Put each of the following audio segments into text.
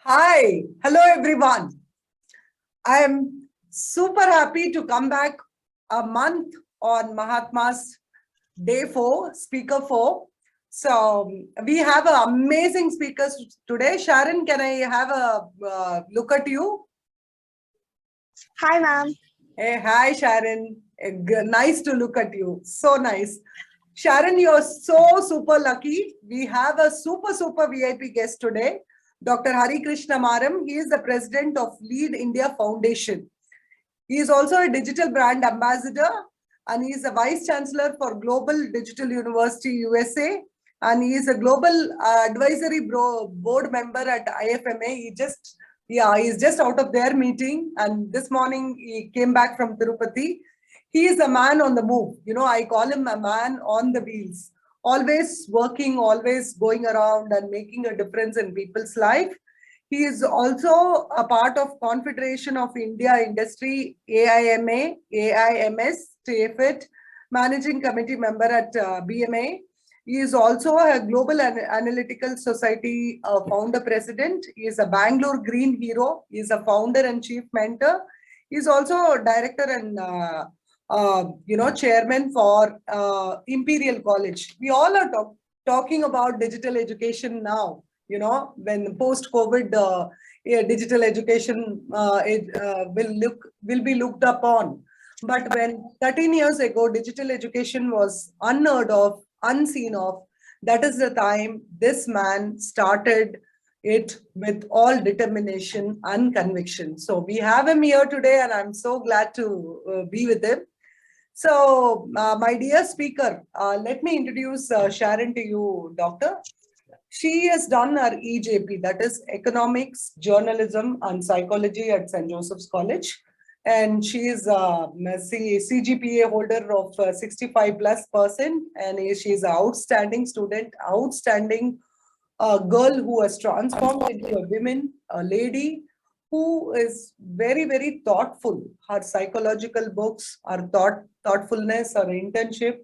Hi, hello everyone. I am super happy to come back a month on Mahatma's day 4, speaker 4. So we have amazing speakers today. Sharon, can I have a look at you? Hi, ma'am. Hey, hi Sharon. Nice to look at you. So nice. Sharon, you're so super lucky. We have a super VIP guest today, Dr. Hari Krishna Maram. He is the president of Lead India Foundation. He is also a digital brand ambassador and he is a vice chancellor for Global Digital University USA. And he is a global advisory board member at IFMA. He's just out of their meeting. And this morning he came back from Tirupati. He is a man on the move. You know, I call him a man on the wheels, always working, always going around and making a difference in people's life. He is also a part of Confederation of India Industry, AIMA, AIMS, TFIT, Managing Committee member at BMA. He is also a Global Analytical Society founder president. He is a Bangalore Green Hero. He is a founder and chief mentor. He is also a director and chairman for Imperial College. We all are talking about digital education now. You know, when post-COVID digital education will be looked upon. But when 13 years ago, digital education was unheard of, unseen of, that is the time this man started it with all determination and conviction. So we have him here today and I'm so glad to be with him. So my dear speaker, let me introduce Sharon to you, doctor. She has done her EJP, that is Economics, Journalism and Psychology at St. Joseph's College. And she is a CGPA holder of 65+%. And she is an outstanding student, outstanding girl who has transformed into a woman, a lady who is very thoughtful. Her psychological books, her thoughtfulness, her internship,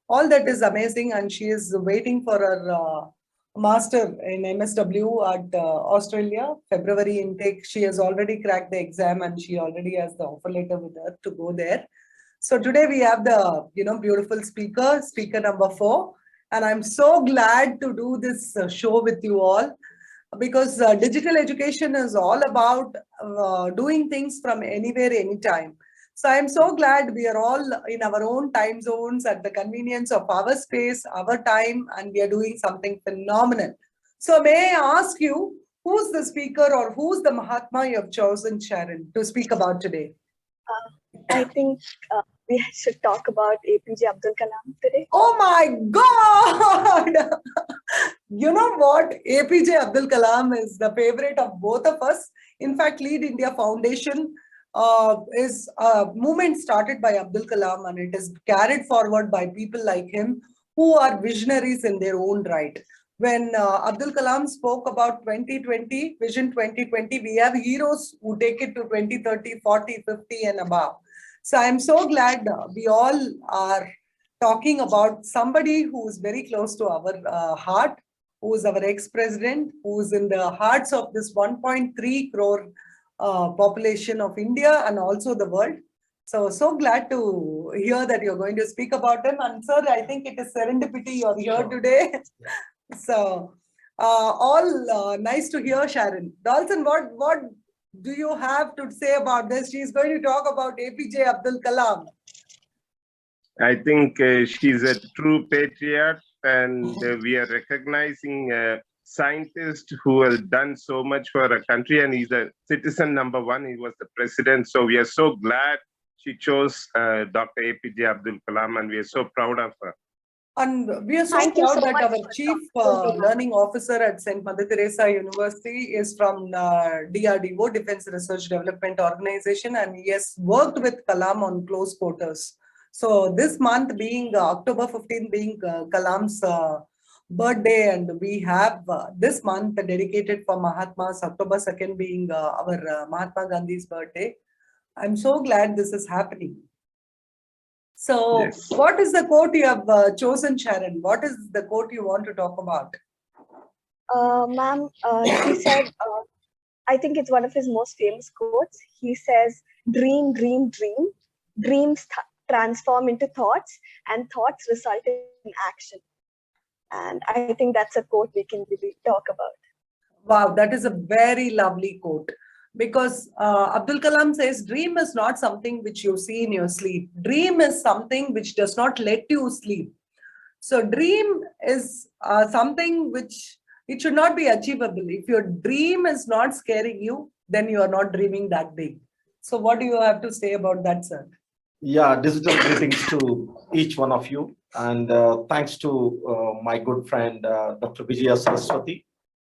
all that is amazing. And she is waiting for her master in MSW at Australia, February intake. She has already cracked the exam and she already has the offer letter with her to go there. So today we have the beautiful speaker number 4, and I'm so glad to do this show with you all because digital education is all about doing things from anywhere, anytime. So I'm so glad we are all in our own time zones at the convenience of our space, our time, and we are doing something phenomenal. So may I ask you, who's the speaker or who's the Mahatma you have chosen, Sharon, to speak about today? I think we should talk about APJ Abdul Kalam today. Oh my God! You know what? APJ Abdul Kalam is the favorite of both of us. In fact, Lead India Foundation is a movement started by Abdul Kalam and it is carried forward by people like him who are visionaries in their own right. When Abdul Kalam spoke about 2020, Vision 2020, we have heroes who take it to 2030, 40, 50 and above. So I'm so glad we all are talking about somebody who is very close to our heart, who is our ex-president, who is in the hearts of this 1.3 crore population of India and also the world. So glad to hear that you're going to speak about him. And sir, I think it is serendipity you're here today. So all nice to hear, Sharon. Dalton, what do you have to say about this? She's going to talk about APJ Abdul Kalam. I think she's a true patriot and we are recognizing a scientist who has done so much for our country and he's a citizen number 1. He was the president. So we are so glad she chose Dr. APJ Abdul Kalam and we are so proud of her. And we are so proud that our chief learning officer at St. Mother Teresa University is from DRDO, Defense Research Development Organization, and he has worked with Kalam on close quarters. So this month being October 15 being Kalam's birthday, and we have this month dedicated for Mahatma's, October 2nd being our Mahatma Gandhi's birthday. I'm so glad this is happening. So yes. What is the quote you have chosen, Sharon? What is the quote you want to talk about? Ma'am, he said, I think it's one of his most famous quotes. He says, dream, dream, dream. Dreams transform into thoughts, and thoughts result in action. And I think that's a quote we can really talk about. Wow, that is a very lovely quote. Because Abdul Kalam says, dream is not something which you see in your sleep. Dream is something which does not let you sleep. So dream is something which it should not be achievable. If your dream is not scaring you, then you are not dreaming that big. So what do you have to say about that, sir? Yeah, digital greetings to each one of you. And thanks to my good friend, Dr. Vijaya Saraswati,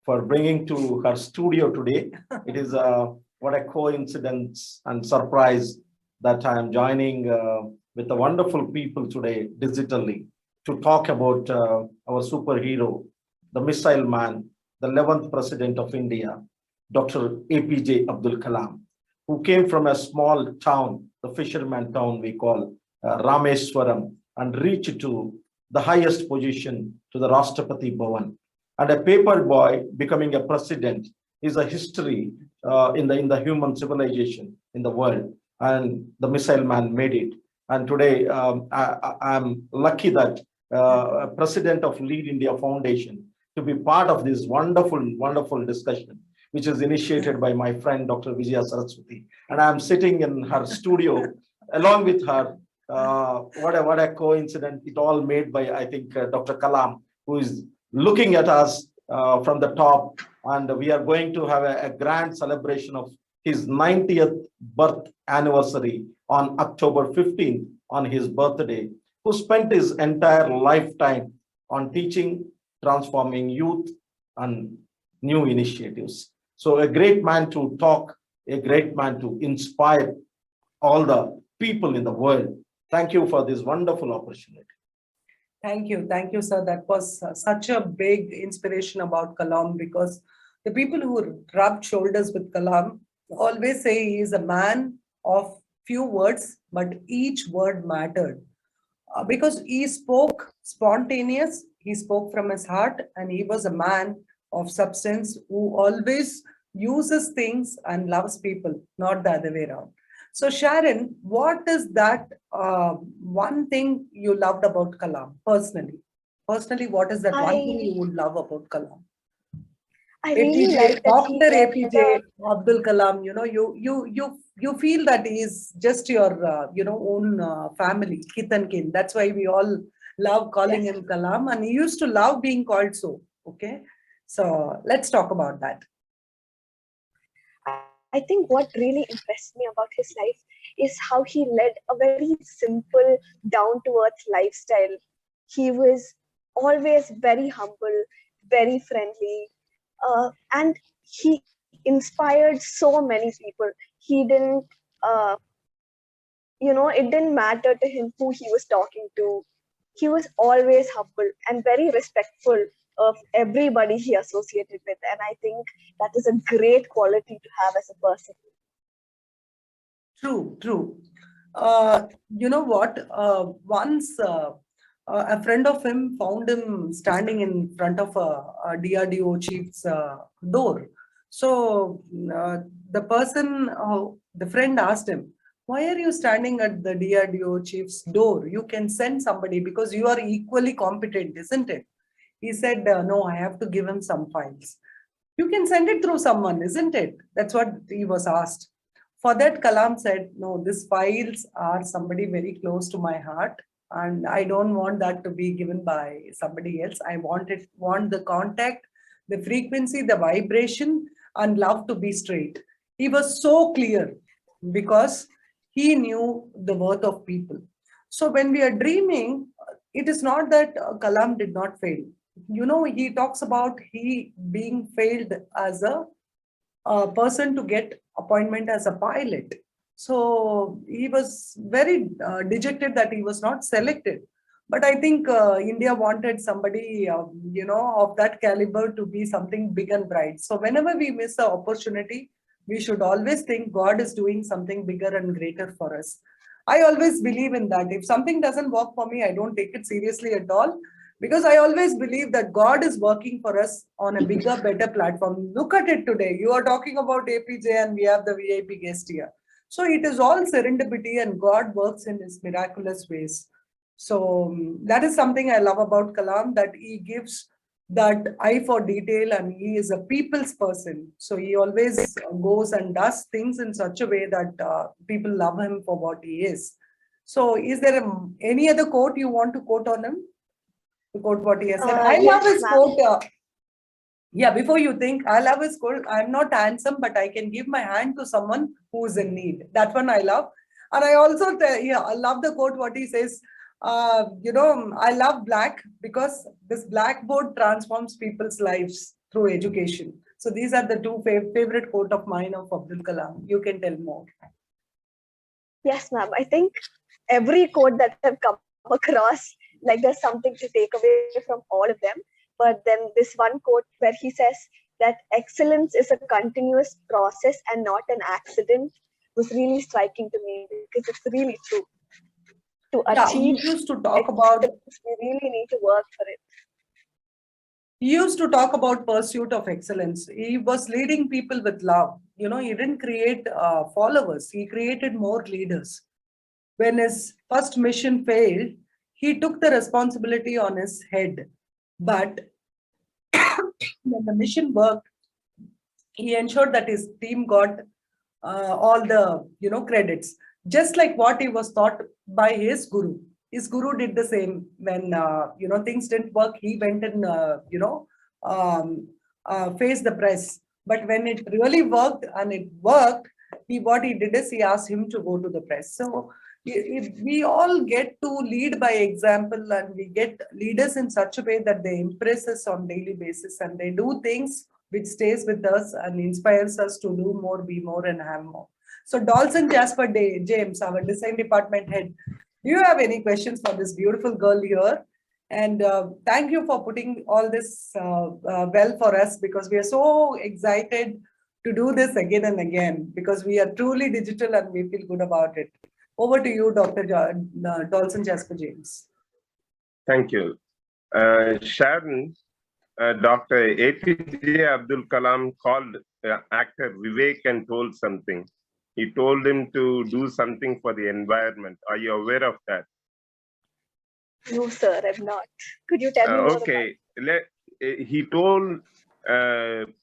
for bringing to her studio today. It is what a coincidence and surprise that I am joining with the wonderful people today digitally to talk about our superhero, the missile man, the 11th president of India, Dr. APJ Abdul Kalam, who came from a small town, the fisherman town we call Rameswaram, and reached to the highest position, to the Rashtrapati Bhavan. And a paper boy becoming a president is a history in the human civilization in the world. And the missile man made it. And today I'm lucky that president of Lead India Foundation to be part of this wonderful, wonderful discussion, which is initiated by my friend, Dr. Vijaya Saraswati. And I'm sitting in her studio along with her. What a coincidence. It all made by, I think, Dr. Kalam, who is looking at us from the top. And we are going to have a grand celebration of his 90th birth anniversary on October 15th, on his birthday, who spent his entire lifetime on teaching, transforming youth, and new initiatives. So a great man to talk, a great man to inspire all the people in the world. Thank you for this wonderful opportunity. Thank you, sir. That was such a big inspiration about Kalam, because the people who rubbed shoulders with Kalam always say he is a man of few words, but each word mattered. Because he spoke spontaneous, he spoke from his heart, and he was a man of substance who always uses things and loves people, not the other way around. So Sharon, what is that one thing you loved about Kalam personally? Personally, what is that one thing you would love about Kalam? I really APJ, like that Dr. he APJ Abdul Kalam, you feel that he is just your own family, kith and kin. That's why we all love calling him Kalam, and he used to love being called so. Okay, so let's talk about that. I think what really impressed me about his life is how he led a very simple, down-to-earth lifestyle. He was always very humble, very friendly, and he inspired so many people. He didn't, it didn't matter to him who he was talking to. He was always humble and very respectful of everybody he associated with. And I think that is a great quality to have as a person. True. You know what? Once a friend of him found him standing in front of a DRDO chief's door. So the friend asked him, why are you standing at the DRDO chief's door? You can send somebody because you are equally competent, isn't it? He said, no, I have to give him some files. You can send it through someone, isn't it? That's what he was asked. For that, Kalam said, no, these files are somebody very close to my heart, and I don't want that to be given by somebody else. I want the contact, the frequency, the vibration, and love to be straight. He was so clear because he knew the worth of people. So when we are dreaming, it is not that Kalam did not fail. He talks about he being failed as a person to get appointment as a pilot. So he was very dejected that he was not selected. But I think India wanted somebody, of that caliber to be something big and bright. So whenever we miss an opportunity, we should always think God is doing something bigger and greater for us. I always believe in that. If something doesn't work for me, I don't take it seriously at all. Because I always believe that God is working for us on a bigger, better platform. Look at it today. You are talking about APJ and we have the VIP guest here. So it is all serendipity and God works in his miraculous ways. So that is something I love about Kalam, that he gives that eye for detail and he is a people's person. So he always goes and does things in such a way that people love him for what he is. So is there any other quote you want to quote on him? To quote what he has said. I love Yes, his ma'am. quote. Yeah, before you think, I love his quote. I'm not handsome, but I can give my hand to someone who is in need. That one I love. And I also, I love the quote, what he says, I love black because this blackboard transforms people's lives through education. So these are the two favorite quote of mine of Abdul Kalam. You can tell more. Yes, ma'am. I think every quote that I've come across, like there's something to take away from all of them. But then this one quote where he says that excellence is a continuous process and not an accident was really striking to me because it's really true. To Yeah, achieve he used to talk about excellence, we really need to work for it. He used to talk about pursuit of excellence. He was leading people with love. He didn't create followers. He created more leaders. When his first mission failed, he took the responsibility on his head. But when the mission worked, he ensured that his team got all the credits. Just like what he was taught by his guru. His guru did the same. When things didn't work, he went and faced the press. But when it really worked, what he did is he asked him to go to the press. So we all get to lead by example, and we get leaders in such a way that they impress us on daily basis, and they do things which stays with us and inspires us to do more, be more, and have more. So Dawson Jasper James, our design department head, do you have any questions for this beautiful girl here? And thank you for putting all this well for us, because we are so excited to do this again and again, because we are truly digital and we feel good about it. Over to you, Dr. Dawson Jasper James. Thank you. Sharon, Dr. APJ Abdul Kalam called actor Vivek and told something. He told him to do something for the environment. Are you aware of that? No, sir, I'm not. Could you tell me more okay. He told actor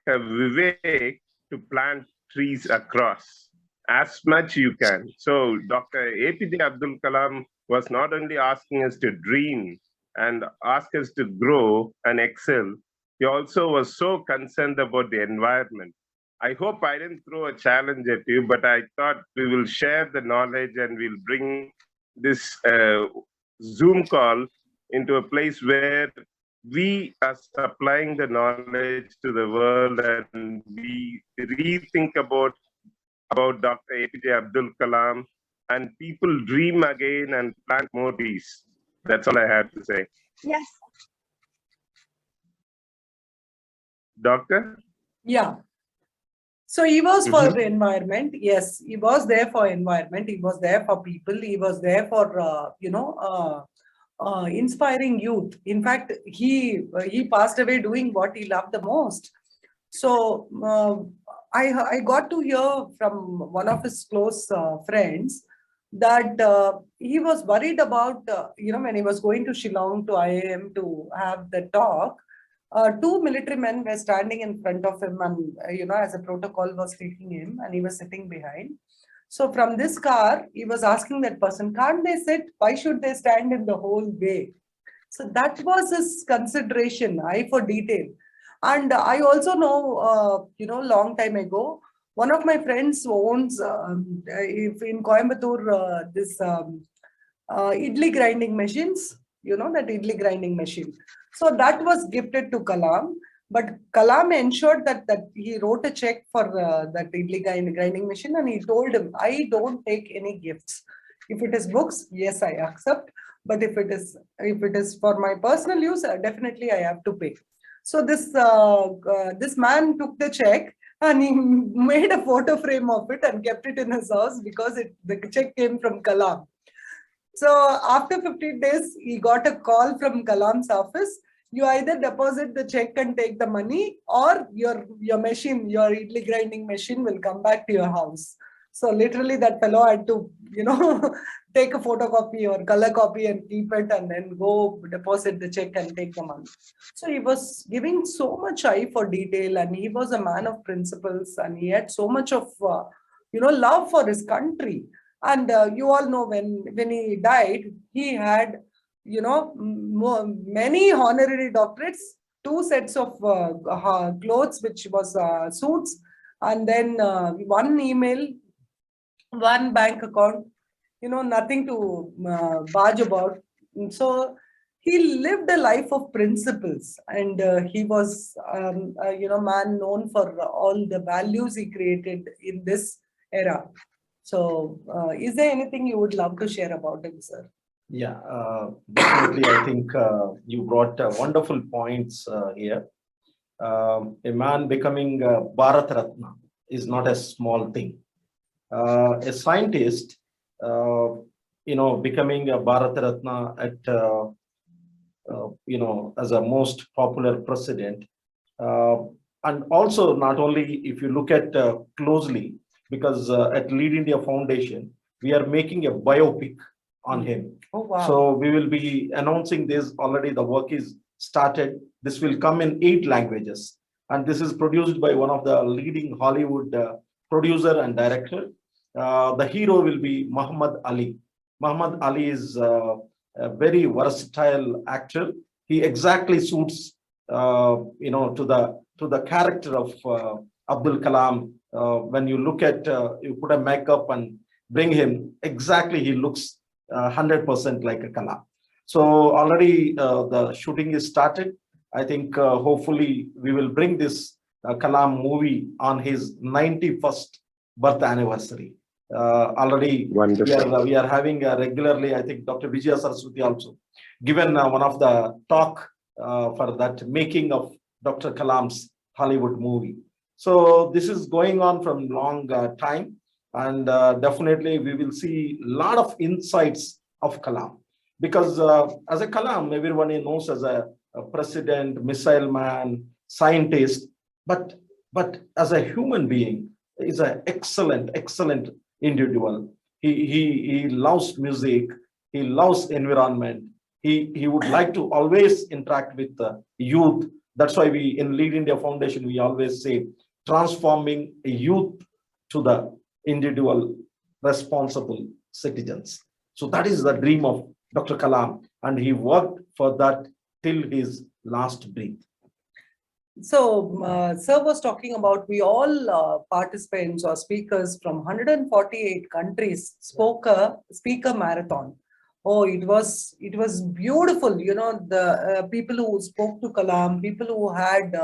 Vivek to plant trees across as much you can. So Dr. APJ Abdul Kalam was not only asking us to dream and ask us to grow and excel, he also was so concerned about the environment. I hope I didn't throw a challenge at you, but I thought we will share the knowledge and we'll bring this Zoom call into a place where we are supplying the knowledge to the world and we rethink about Dr. APJ Abdul Kalam, and people dream again and plant more trees. That's all I had to say. Yes. Doctor? Yeah. So he was for the environment. Yes, he was there for environment. He was there for people. He was there for, inspiring youth. In fact, he passed away doing what he loved the most. So I got to hear from one of his close friends that he was worried about, when he was going to Shillong to IIM to have the talk, two military men were standing in front of him and, as a protocol was taking him, and he was sitting behind. So from this car, he was asking that person, can't they sit? Why should they stand in the whole way? So that was his consideration, eye for detail. And I also know, long time ago, one of my friends who owns in Coimbatore, this idli grinding machines, that idli grinding machine. So that was gifted to Kalam, but Kalam ensured that he wrote a check for that idli grinding machine, and he told him, I don't take any gifts. If it is books, yes, I accept. But if it is for my personal use, definitely I have to pay. So this man took the check and he made a photo frame of it and kept it in his house because the check came from Kalam. So after 15 days, he got a call from Kalam's office. You either deposit the check and take the money, or your machine, your idli grinding machine will come back to your house. So literally that fellow had to, take a photocopy or color copy and keep it and then go deposit the check and take the money. So he was giving so much eye for detail, and he was a man of principles, and he had so much of, love for his country. And you all know when he died, he had, many honorary doctorates, 2 sets of clothes, which was suits, and then one email, one bank account, nothing to barge about. So he lived a life of principles, and he was, man known for all the values he created in this era. So, is there anything you would love to share about him, sir? Yeah, definitely. I think you brought wonderful points here. A man becoming Bharat Ratna is not a small thing. A scientist, becoming a Bharat Ratna at, as a most popular president. And also, not only if you look at closely, because at Lead India Foundation, we are making a biopic on him. Oh, wow. So we will be announcing this already. The work is started. This will come in 8 languages. And this is produced by one of the leading Hollywood producer and director. The hero will be Muhammad Ali. Muhammad Ali is a very versatile actor. He exactly suits, to the character of Abdul Kalam. When you look at, you put a makeup and bring him, exactly he looks 100% like a Kalam. So already the shooting is started. I think hopefully we will bring this Kalam movie on his 91st birth anniversary. Already we are having regularly, I think Dr. Vijaya Saraswati also given one of the talk for that making of Dr. Kalam's Hollywood movie. So this is going on from long time, and definitely we will see a lot of insights of Kalam, because as a Kalam, everyone knows as a president, missile man, scientist, but as a human being, is an excellent individual. He loves music, he loves environment. He would like to always interact with the youth. That's why we in Lead India Foundation, we always say transforming youth to the individual responsible citizens. So that is the dream of Dr. Kalam, and he worked for that till his last breath. So, sir was talking about, we all participants or speakers from 148 countries spoke a speaker marathon. Oh, it was beautiful. The people who spoke to Kalam, people who had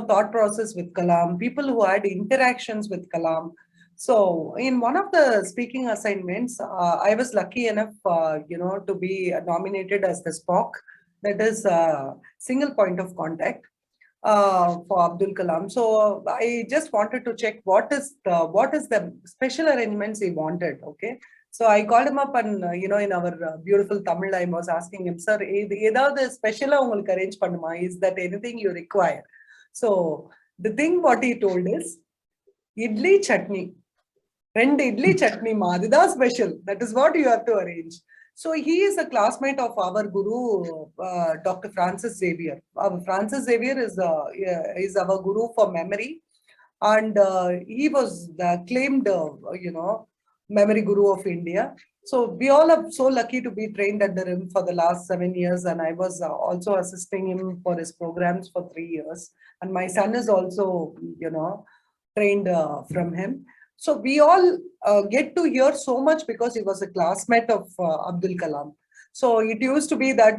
thought process with Kalam, people who had interactions with Kalam. So in one of the speaking assignments, I was lucky enough, to be nominated as the SPOC, that is single point of contact for Abdul Kalam. So I just wanted to check what is the special arrangements he wanted. Okay. So I called him up and, in our beautiful Tamil, I was asking him, sir, ஏதாவது ஸ்பெஷலா உங்களுக்கு arrange பண்ணுமா? Is that anything you require? So the thing what he told is, idli chutney. 2 idli chutney ma, அதுதான் special. That is what you have to arrange. So he is a classmate of our guru, Dr. Francis Xavier. Francis Xavier is our guru for memory. And he was the claimed, memory guru of India. So we all are so lucky to be trained under him for the last 7 years. And I was also assisting him for his programs for 3 years. And my son is also, trained from him. So we all get to hear so much because he was a classmate of Abdul Kalam. So it used to be that,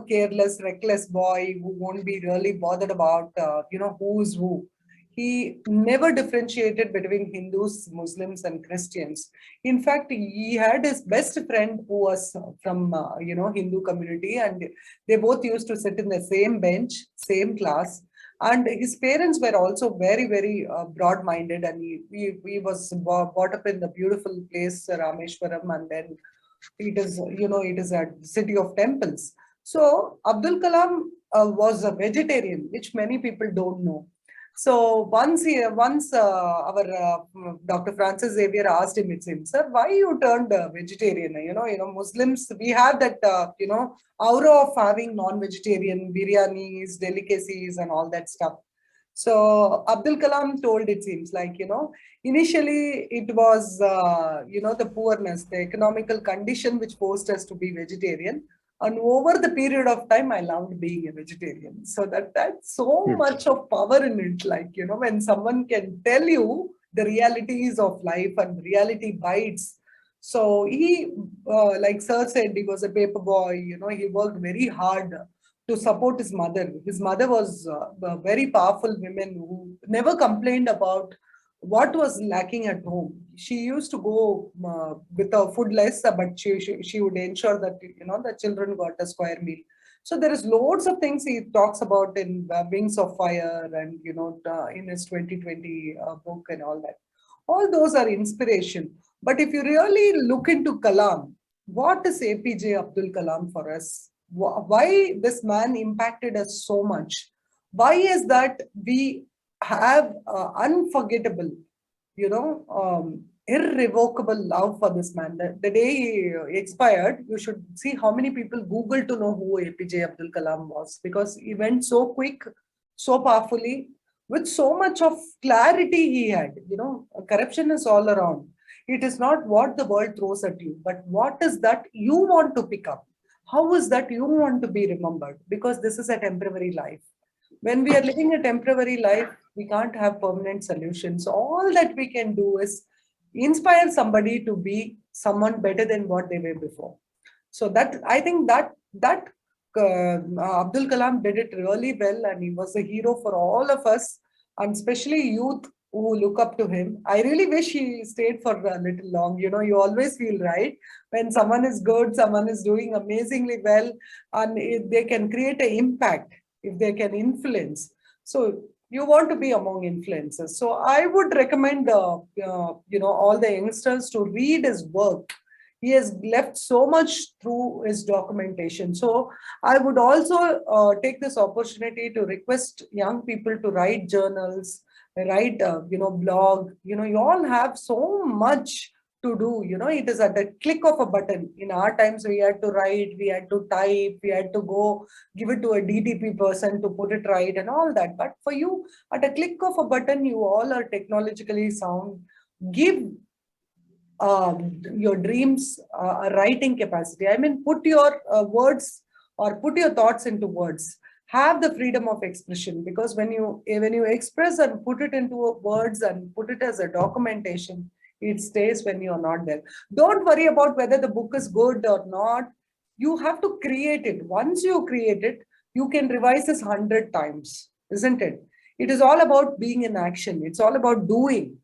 careless, reckless boy who won't be really bothered about, who's who. He never differentiated between Hindus, Muslims, and Christians. In fact, he had his best friend who was from, Hindu community, and they both used to sit in the same bench, same class. And his parents were also very, very broad-minded, and he was brought up in the beautiful place, Rameshwaram, and then it is, it is a city of temples. So Abdul Kalam was a vegetarian, which many people don't know. So once our Dr. Francis Xavier asked him, it seems, sir, why you turned vegetarian? Muslims, we have that, aura of having non-vegetarian biryanis, delicacies, and all that stuff. So Abdul Kalam told, it seems like, initially it was, the poorness, the economical condition which forced us to be vegetarian. And over the period of time, I loved being a vegetarian. So that's so much of power in it. Like, when someone can tell you the realities of life and reality bites. So he, like Sir said, he was a paper boy, he worked very hard to support his mother. His mother was a very powerful woman who never complained about what was lacking at home. She used to go with a food less, but she would ensure that the children got a square meal. So there is loads of things he talks about in Wings of Fire, and in his 2020 book and all that. All those are inspiration. But if you really look into Kalam, what is APJ Abdul Kalam for us? Why this man impacted us so much? Why is that we have unforgettable, irrevocable love for this man? The day he expired, you should see how many people Google to know who APJ Abdul Kalam was, because he went so quick, so powerfully, with so much of clarity he had. Corruption is all around. It is not what the world throws at you, but what is that you want to pick up? How is that you want to be remembered? Because this is a temporary life. When we are living a temporary life, we can't have permanent solutions. All that we can do is inspire somebody to be someone better than what they were before. So that, I think that Abdul Kalam did it really well, and he was a hero for all of us, and especially youth who look up to him. I really wish he stayed for a little long. You always feel right when someone is good, someone is doing amazingly well, and if they can create an impact, if they can influence. So you want to be among influencers. So I would recommend, all the youngsters to read his work. He has left so much through his documentation. So I would also take this opportunity to request young people to write journals, write, blog. You all have so much to do. It is at the click of a button. In our times, we had to write, we had to type, we had to go give it to a DTP person to put it right and all that. But for you, at a click of a button, you all are technologically sound. Give your dreams a writing capacity. I mean, put your words, or put your thoughts into words. Have the freedom of expression, because when you express and put it into words and put it as a documentation, it stays when you're not there. Don't worry about whether the book is good or not. You have to create it. Once you create it, you can revise this 100 times, isn't it? It is all about being in action. It's all about doing.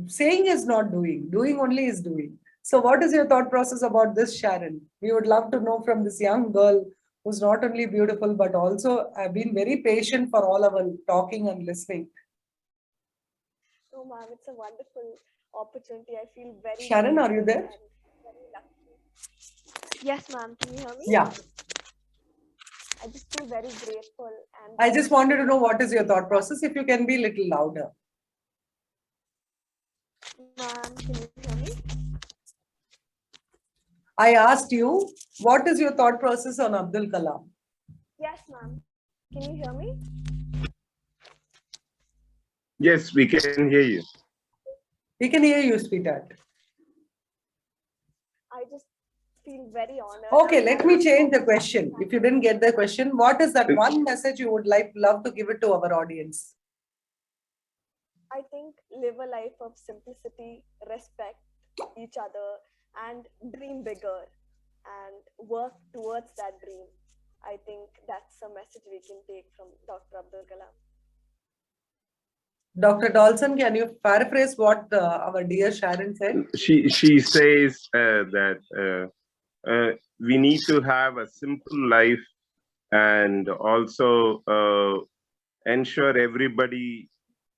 Saying is not doing. Doing only is doing. So what is your thought process about this, Sharon? We would love to know from this young girl who's not only beautiful, but also have been very patient for all our talking and listening. Oh, ma'am, it's a wonderful opportunity. I feel very Sharon, are you there? Very lucky. Yes, ma'am. Can you hear me? Yeah. I just feel very grateful. And I just wanted to know what is your thought process, if you can be a little louder. ma'am, can you hear me? I asked you, what is your thought process on Abdul Kalam? Yes, ma'am. Can you hear me? Yes, we can hear you. We can hear you, sweetheart. I just feel very honored. Okay, let me change the question. If you didn't get the question, what is that one message you would love to give it to our audience? I think live a life of simplicity, respect each other, and dream bigger and work towards that dream. I think that's a message we can take from Dr. Abdul Kalam. Dr. Dawson, can you paraphrase what our dear Sharon said? She says that we need to have a simple life, and also ensure everybody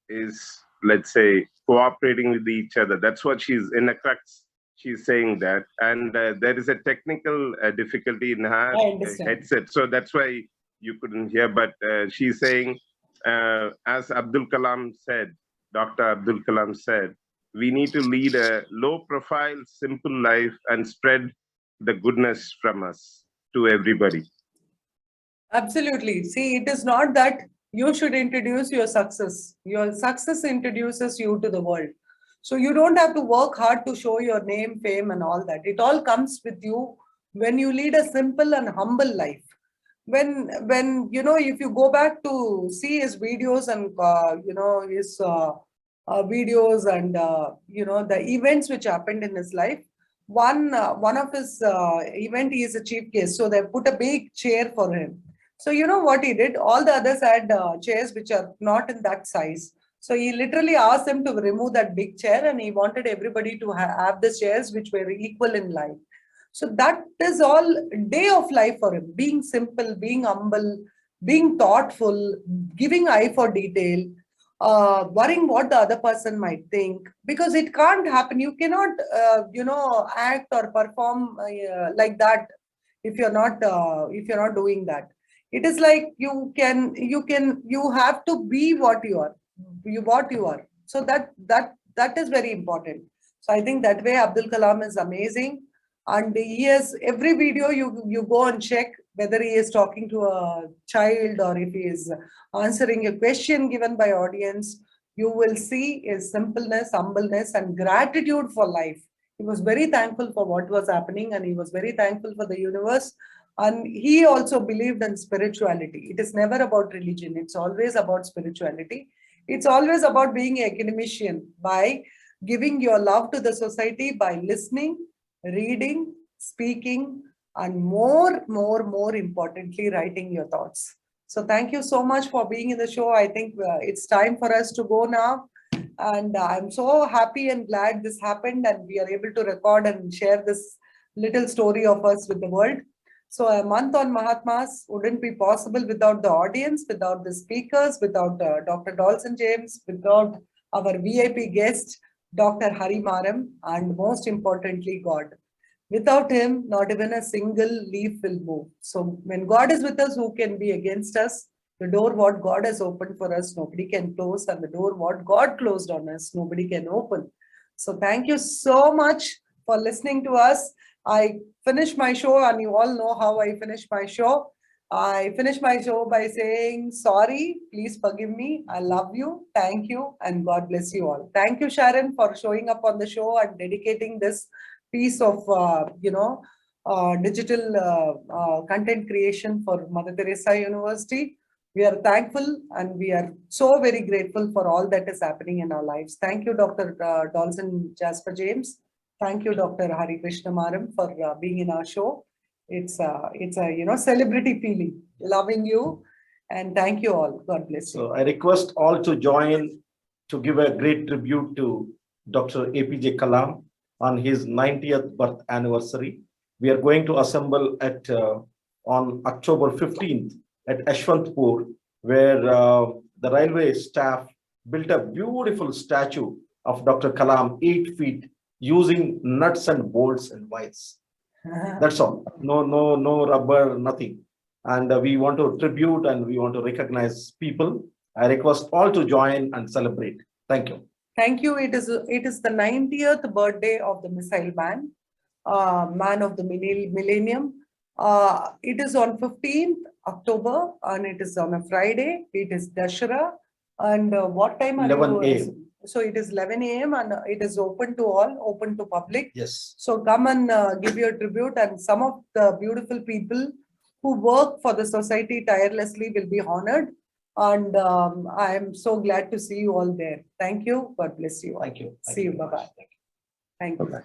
is, let's say, cooperating with each other. That's what she's in a crux. She's saying that, and there is a technical difficulty in her I understand. headset, so that's why you couldn't hear. But she's saying, as Abdul Kalam said, Dr. Abdul Kalam said, we need to lead a low-profile, simple life and spread the goodness from us to everybody. Absolutely. See, it is not that you should introduce your success. Your success introduces you to the world. So you don't have to work hard to show your name, fame, and all that. It all comes with you when you lead a simple and humble life. When you know, if you go back to see his videos and you know, his videos and you know, the events which happened in his life, one of his event, he is a chief guest, so they put a big chair for him. So you know what he did? All the others had chairs which are not in that size. So he literally asked them to remove that big chair, and he wanted everybody to have the chairs which were equal in life. So that is all day of life for him: being simple, being humble, being thoughtful, giving eye for detail, worrying what the other person might think, because it can't happen. You cannot, you know, act or perform like that if you're not doing that. It is like you have to be what you are, So that is very important. So I think that way Abdul Kalam is amazing. And he has every video you go and check whether he is talking to a child or if he is answering a question given by audience, you will see his simpleness, humbleness, and gratitude for life. He was very thankful for what was happening, and he was very thankful for the universe. And he also believed in spirituality. It is never about religion. It's always about spirituality. It's always about being an academician by giving your love to the society, by listening, reading, speaking, and more importantly, writing your thoughts. So thank you so much for being in the show. I think it's time for us to go now. And I'm so happy and glad this happened, and we are able to record and share this little story of us with the world. So a month on Mahatmas wouldn't be possible without the audience, without the speakers, without Dr. Dawson James, without our VIP guest, Dr. Hari Maram, and most importantly, God. Without him, not even a single leaf will move. So when God is with us, who can be against us? The door what God has opened for us, nobody can close, and the door what God closed on us, nobody can open. So thank you so much for listening to us. I finish my show, and you all know how I finish my show. I finish my show by saying, sorry, please forgive me. I love you. Thank you. And God bless you all. Thank you, Sharon, for showing up on the show and dedicating this piece of, digital content creation for Mother Teresa University. We are thankful, and we are so very grateful for all that is happening in our lives. Thank you, Dr. Dawson Jasper James. Thank you, Dr. Hari Krishna Maram, for being in our show. It's a celebrity feeling, loving you, and thank you all. God bless you. So I request all to join to give a great tribute to Dr. APJ Kalam on his 90th birth anniversary. We are going to assemble at on October 15th at Ashwantpur, where the railway staff built a beautiful statue of Dr. Kalam, 8 feet, using nuts and bolts and wires. That's all. No rubber, nothing. And we want to tribute and we want to recognize people. I request all to join and celebrate. Thank you. Thank you. It is the 90th birthday of the missile man, man of the millennium. It is on 15th October, and it is on a Friday. It is Dashara. And what time are 11 you? a.m. So it is 11 a.m. and it is open to all, open to public. Yes. So come and give your tribute, and some of the beautiful people who work for the society tirelessly will be honored. And I am so glad to see you all there. Thank you. God bless you all. Thank you. See you. Bye-bye. Thank you. Bye-bye.